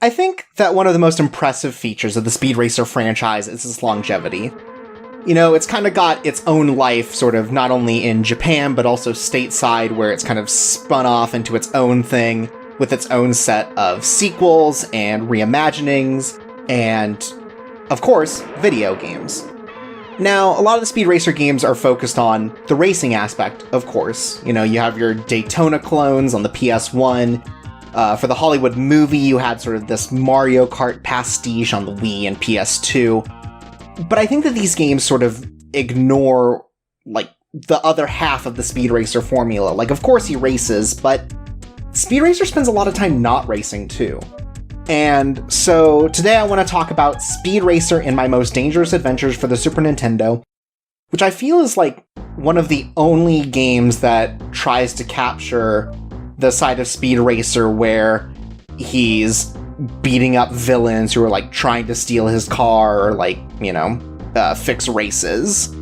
I think that one of the most impressive features of the Speed Racer franchise is its longevity. You know, it's kind of got its own life, sort of, not only in Japan, but also stateside, where it's kind of spun off into its own thing, with its own set of sequels and reimaginings, and, of course, video games. Now, a lot of the Speed Racer games are focused on the racing aspect, of course. You know, you have your Daytona clones on the PS1. For the Hollywood movie, you had sort of this Mario Kart pastiche on the Wii and PS2. But I think that these games sort of ignore, like, the other half of the Speed Racer formula. Like, of course he races, but Speed Racer spends a lot of time not racing, too. And so today I want to talk about Speed Racer in My Most Dangerous Adventures for the Super Nintendo, which I feel is, like, one of the only games that tries to capture the side of Speed Racer where he's beating up villains who are, like, trying to steal his car or, like, you know, fix races.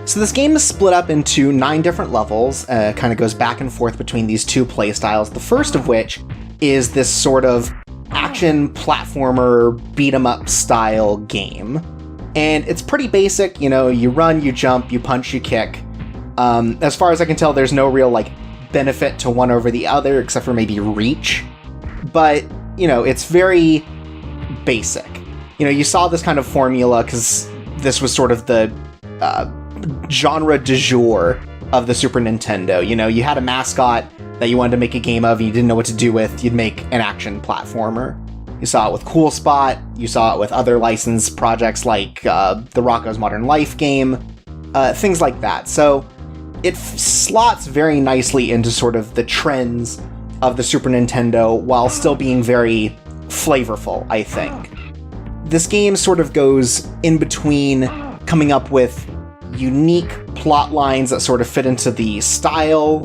So this game is split up into 9 different levels, kind of goes back and forth between these two playstyles, the first of which is this sort of action platformer beat-em-up style game. And it's pretty basic, you know, you run, you jump, you punch, you kick. As far as I can tell, there's no real, like, benefit to one over the other, except for maybe reach. But, you know, it's very basic. You know, you saw this kind of formula because this was sort of the genre du jour of the Super Nintendo. You know, you had a mascot that you wanted to make a game of and you didn't know what to do with, you'd make an action platformer. You saw it with Cool Spot, you saw it with other licensed projects like the Rocko's Modern Life game, things like that. So it slots very nicely into sort of the trends of the Super Nintendo while still being very flavorful, I think. This game sort of goes in between coming up with unique plot lines that sort of fit into the style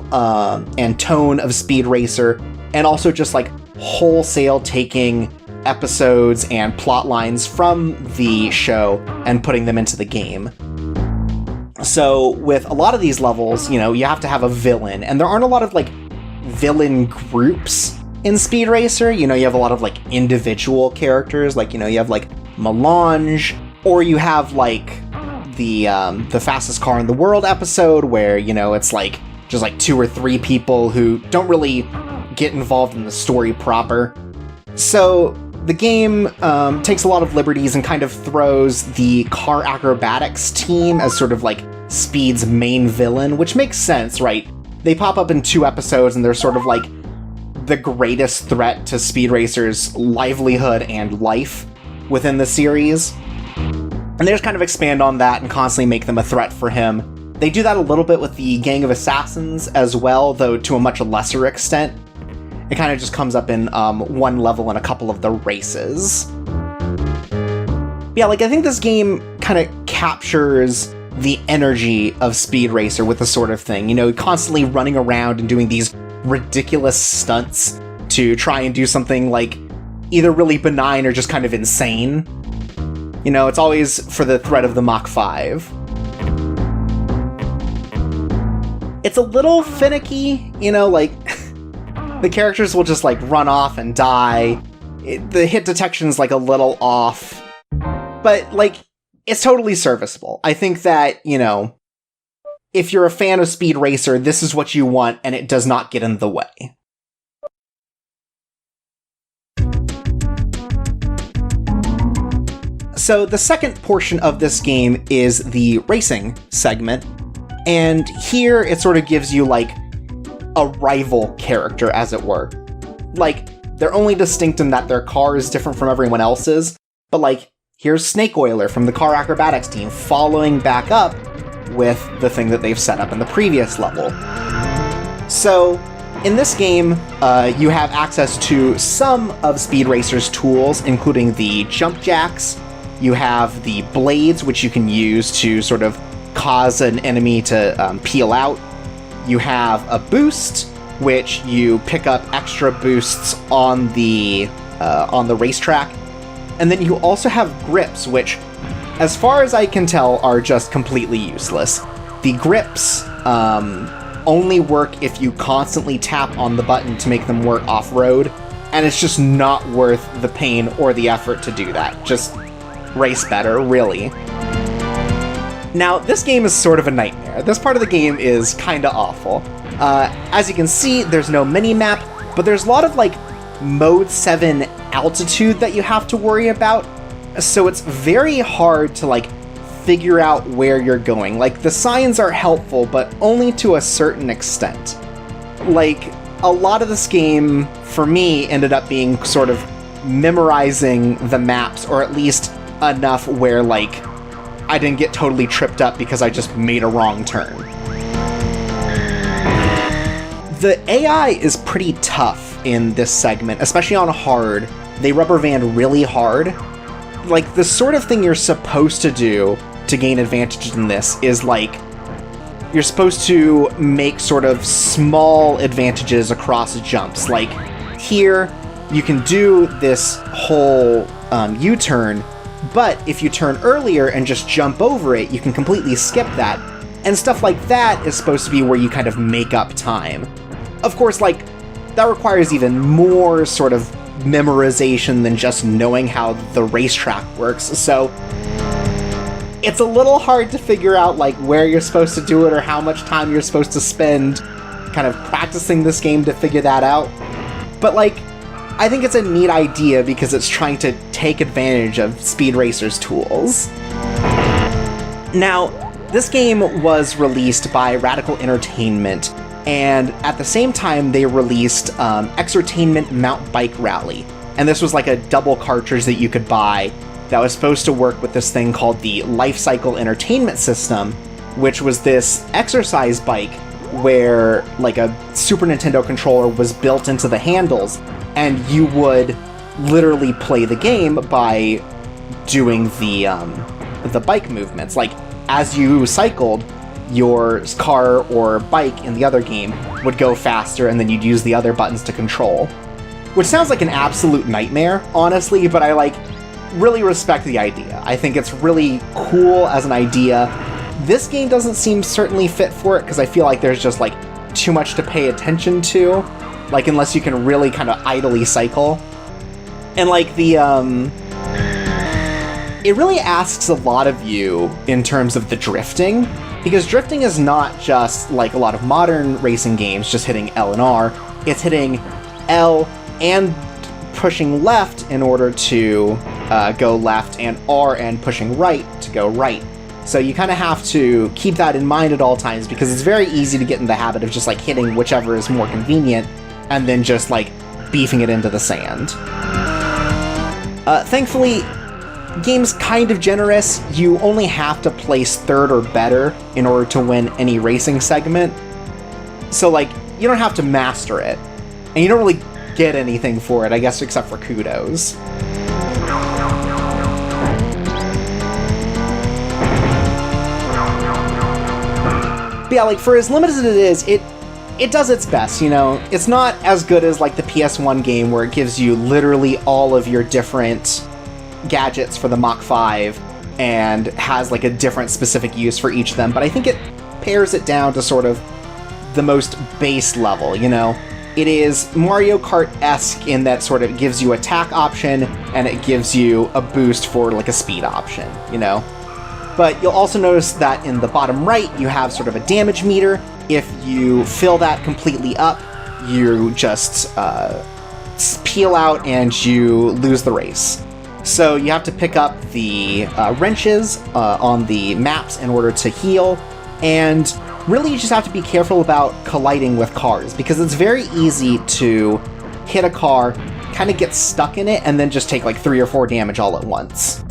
and tone of Speed Racer, and also just like wholesale taking episodes and plot lines from the show and putting them into the game. So with a lot of these levels, you know, you have to have a villain, and there aren't a lot of like villain groups in Speed Racer. You know, you have a lot of like individual characters, like, you know, you have like Melange, or you have like the fastest car in the world episode where, you know, it's like just like 2 or 3 people who don't really get involved in the story proper. So the game takes a lot of liberties and kind of throws the car acrobatics team as sort of like Speed's main villain, which makes sense, right? They pop up in 2 episodes and they're sort of like the greatest threat to Speed Racer's livelihood and life within the series. And they just kind of expand on that and constantly make them a threat for him. They do that a little bit with the Gang of Assassins as well, though to a much lesser extent. It kind of just comes up in one level in a couple of the races. Yeah, like, I think this game kind of captures the energy of Speed Racer with this sort of thing. You know, constantly running around and doing these ridiculous stunts to try and do something, like, either really benign or just kind of insane. You know, it's always for the threat of the Mach 5. It's a little finicky, you know, like, the characters will just, like, run off and die. The hit detection's, like, a little off. But, like, it's totally serviceable. I think that, you know, if you're a fan of Speed Racer, this is what you want, and it does not get in the way. So the second portion of this game is the racing segment, and here it sort of gives you, like, a rival character, as it were. Like, they're only distinct in that their car is different from everyone else's, but, like, here's Snake Oiler from the car acrobatics team following back up with the thing that they've set up in the previous level. So, in this game, you have access to some of Speed Racer's tools, including the jump jacks. You have the blades, which you can use to sort of cause an enemy to peel out. You have a boost, which you pick up extra boosts on the racetrack. And then you also have grips, which, as far as I can tell, are just completely useless. The grips only work if you constantly tap on the button to make them work off-road, and it's just not worth the pain or the effort to do that. Just race better, really. Now, this game is sort of a nightmare. This part of the game is kinda awful. As you can see, there's no mini-map, but there's a lot of, like, Mode 7 altitude that you have to worry about, so it's very hard to, like, figure out where you're going. Like, the signs are helpful, but only to a certain extent. Like, a lot of this game, for me, ended up being sort of memorizing the maps, or at least enough where, like, I didn't get totally tripped up because I just made a wrong turn. The AI is pretty tough in this segment, especially on hard. They rubber band really hard. Like, the sort of thing you're supposed to do to gain advantage in this is, like, you're supposed to make sort of small advantages across jumps. Like, here, you can do this whole U-turn, but if you turn earlier and just jump over it, you can completely skip that. And stuff like that is supposed to be where you kind of make up time. Of course, like, that requires even more sort of memorization than just knowing how the racetrack works, so it's a little hard to figure out, like, where you're supposed to do it or how much time you're supposed to spend kind of practicing this game to figure that out. But, like, I think it's a neat idea because it's trying to take advantage of Speed Racer's tools. Now, this game was released by Radical Entertainment, and at the same time they released Exertainment Mount Bike Rally. And this was like a double cartridge that you could buy that was supposed to work with this thing called the Life Cycle Entertainment System, which was this exercise bike where, like, a Super Nintendo controller was built into the handles, and you would literally play the game by doing the bike movements. Like, as you cycled, your car or bike in the other game would go faster, and then you'd use the other buttons to control. Which sounds like an absolute nightmare, honestly, but I, like, really respect the idea. I think it's really cool as an idea. This game doesn't seem certainly fit for it, because I feel like there's just, like, too much to pay attention to, like, unless you can really kind of idly cycle. And, like, it really asks a lot of you in terms of the drifting, because drifting is not just like a lot of modern racing games, just hitting L and R. It's hitting L and pushing left in order to go left, and R and pushing right to go right. So you kind of have to keep that in mind at all times, because it's very easy to get in the habit of just, like, hitting whichever is more convenient and then just, like, beefing it into the sand. Thankfully, the game's kind of generous. You only have to place third or better in order to win any racing segment. So, like, you don't have to master it. And you don't really get anything for it, I guess, except for kudos. But yeah, like, for as limited as it is, it does its best, you know? It's not as good as, like, the PS1 game, where it gives you literally all of your different gadgets for the Mach 5 and has, like, a different specific use for each of them, but I think it pares it down to sort of the most base level, you know? It is Mario Kart-esque in that sort of gives you attack option, and it gives you a boost for, like, a speed option, you know? But you'll also notice that in the bottom right, you have sort of a damage meter. If you fill that completely up, you just peel out and you lose the race. So you have to pick up the wrenches on the maps in order to heal, and really you just have to be careful about colliding with cars, because it's very easy to hit a car, kind of get stuck in it, and then just take like 3 or 4 damage all at once.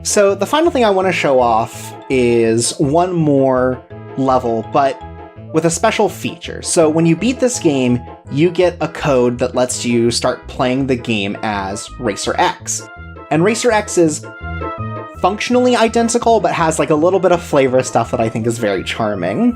So the final thing I want to show off is one more level, but with a special feature. So when you beat this game, you get a code that lets you start playing the game as Racer X. And Racer X is functionally identical, but has like a little bit of flavor stuff that I think is very charming.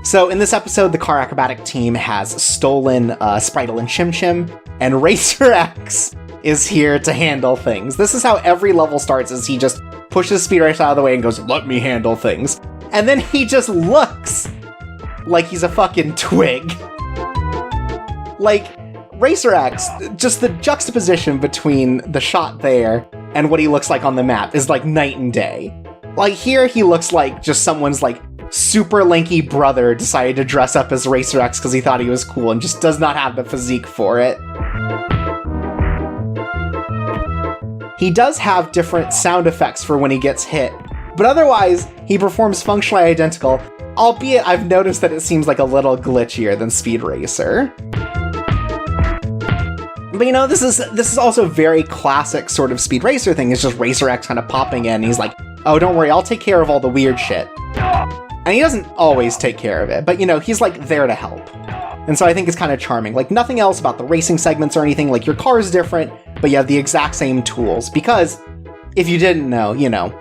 So in this episode, the car acrobatic team has stolen Spritle and Chim Chim, and Racer X is here to handle things. This is how every level starts, is he just pushes Speed Racer out of the way and goes, "Let me handle things." And then he just looks like he's a fucking twig. Like, Racer X, just the juxtaposition between the shot there and what he looks like on the map is like night and day. Like, here he looks like just someone's like super lanky brother decided to dress up as Racer X because he thought he was cool and just does not have the physique for it. He does have different sound effects for when he gets hit, but otherwise, he performs functionally identical, albeit I've noticed that it seems like a little glitchier than Speed Racer. But you know, this is also a very classic sort of Speed Racer thing. It's just Racer X kind of popping in, and he's like, "Oh, don't worry, I'll take care of all the weird shit." And he doesn't always take care of it, but you know, he's like there to help. And so I think it's kind of charming. Like, nothing else about the racing segments or anything, like your car is different, but you have the exact same tools. Because, if you didn't know, you know,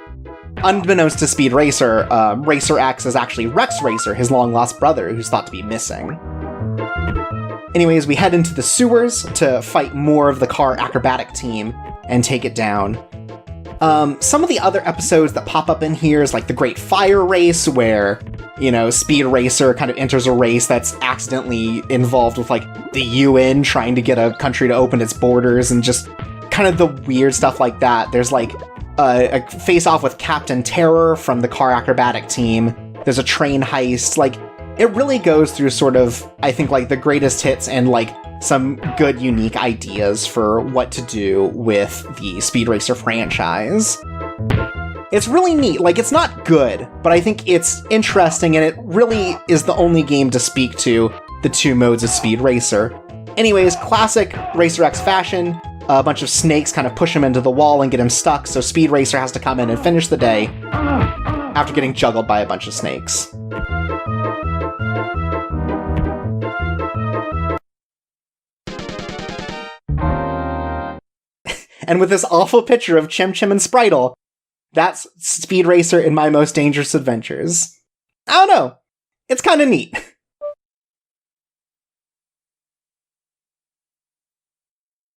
unbeknownst to Speed Racer, Racer X is actually Rex Racer, his long-lost brother, who's thought to be missing. Anyways, we head into the sewers to fight more of the car acrobatic team and take it down. Some of the other episodes that pop up in here is like the Great Fire Race, where, you know, Speed Racer kind of enters a race that's accidentally involved with like the UN trying to get a country to open its borders and just kind of the weird stuff like that. There's like a face-off with Captain Terror from the car acrobatic team. There's a train heist. Like, it really goes through sort of, I think, like the greatest hits and like some good, unique ideas for what to do with the Speed Racer franchise. It's really neat. Like, it's not good, but I think it's interesting, and it really is the only game to speak to the two modes of Speed Racer. Anyways, classic Racer X fashion. A bunch of snakes kind of push him into the wall and get him stuck, so Speed Racer has to come in and finish the day after getting juggled by a bunch of snakes. And with this awful picture of Chim Chim and Spritle, that's Speed Racer in My Most Dangerous Adventures. I don't know. It's kind of neat.